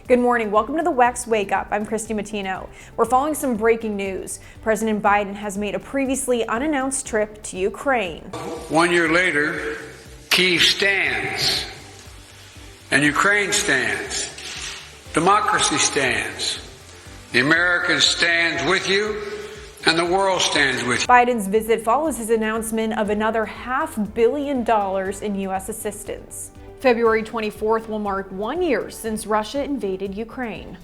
Good morning. Welcome to the WEX Wakeup. I'm Christy Matino. We're following some breaking news. President Biden has made a previously unannounced trip to Ukraine. 1 year later, Kyiv stands, and Ukraine stands. Democracy stands. The Americans stand with you, and the world stands with you. Biden's visit follows his announcement of another $500 million in U.S. assistance. February 24th will mark 1 year since Russia invaded Ukraine.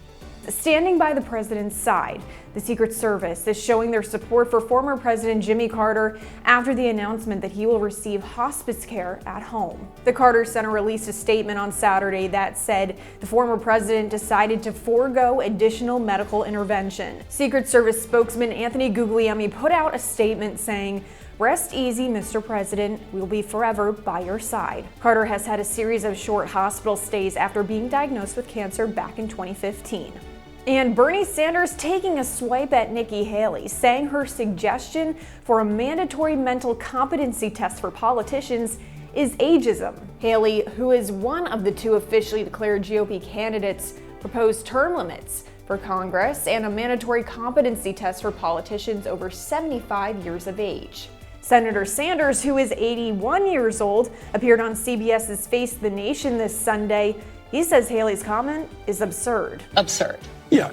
Standing by the president's side, the Secret Service is showing their support for former President Jimmy Carter after the announcement that he will receive hospice care at home. The Carter Center released a statement on Saturday that said the former president decided to forego additional medical intervention. Secret Service spokesman Anthony Guglielmi put out a statement saying, "Rest easy, Mr. President. We'll be forever by your side." Carter has had a series of short hospital stays after being diagnosed with cancer back in 2015. And Bernie Sanders taking a swipe at Nikki Haley, saying her suggestion for a mandatory mental competency test for politicians is ageism. Haley, who is one of the two officially declared GOP candidates, proposed term limits for Congress and a mandatory competency test for politicians over 75 years of age. Senator Sanders, who is 81 years old, appeared on CBS's Face the Nation this Sunday. He says Haley's comment is absurd. Absurd. Yeah,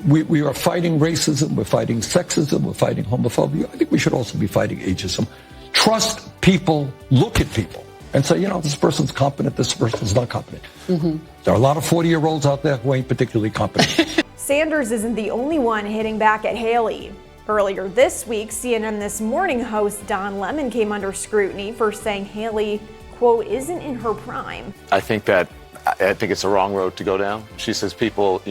we are fighting racism, we're fighting sexism, we're fighting homophobia. I think we should also be fighting ageism. Trust people, look at people, and say, this person's competent, this person's not competent. Mm-hmm. There are a lot of 40-year-olds out there who ain't particularly competent. Sanders isn't the only one hitting back at Haley. Earlier this week, CNN This Morning host Don Lemon came under scrutiny for saying Haley, quote, isn't in her prime. I think it's the wrong road to go down. She says people,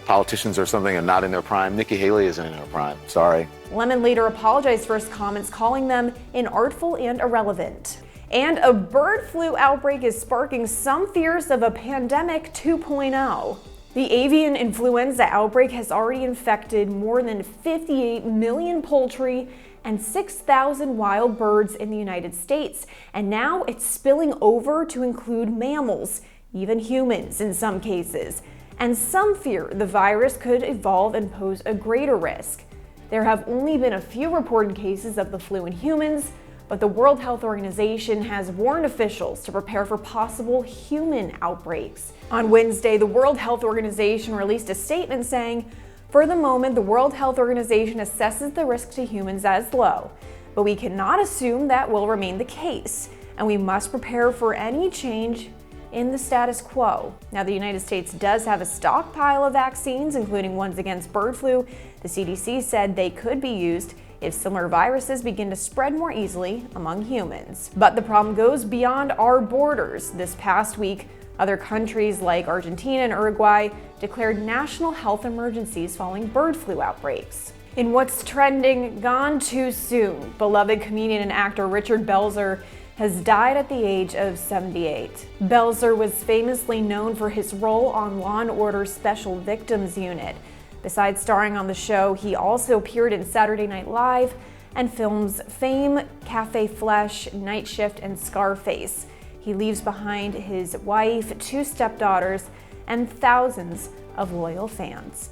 politicians or something are not in their prime. Nikki Haley isn't in her prime. Sorry. Lemon later apologized for his comments, calling them inartful and irrelevant. And a bird flu outbreak is sparking some fears of a pandemic 2.0. The avian influenza outbreak has already infected more than 58 million poultry and 6,000 wild birds in the United States. And now it's spilling over to include mammals, even humans in some cases. And some fear the virus could evolve and pose a greater risk. There have only been a few reported cases of the flu in humans, but the World Health Organization has warned officials to prepare for possible human outbreaks. On Wednesday, the World Health Organization released a statement saying, "For the moment, the World Health Organization assesses the risk to humans as low, but we cannot assume that will remain the case, and we must prepare for any change in the status quo." Now, the United States does have a stockpile of vaccines, including ones against bird flu. The CDC said they could be used if similar viruses begin to spread more easily among humans. But the problem goes beyond our borders. This past week, other countries like Argentina and Uruguay declared national health emergencies following bird flu outbreaks. In what's trending, gone too soon, beloved comedian and actor Richard Belzer has died at the age of 78. Belzer was famously known for his role on Law & Order's Special Victims Unit. Besides starring on the show, he also appeared in Saturday Night Live and films Fame, Cafe Flesh, Night Shift, and Scarface. He leaves behind his wife, 2 stepdaughters, and thousands of loyal fans.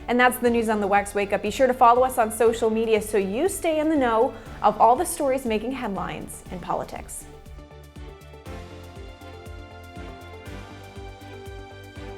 And that's the news on the WEX Wake Up. Be sure to follow us on social media so you stay in the know of all the stories making headlines in politics.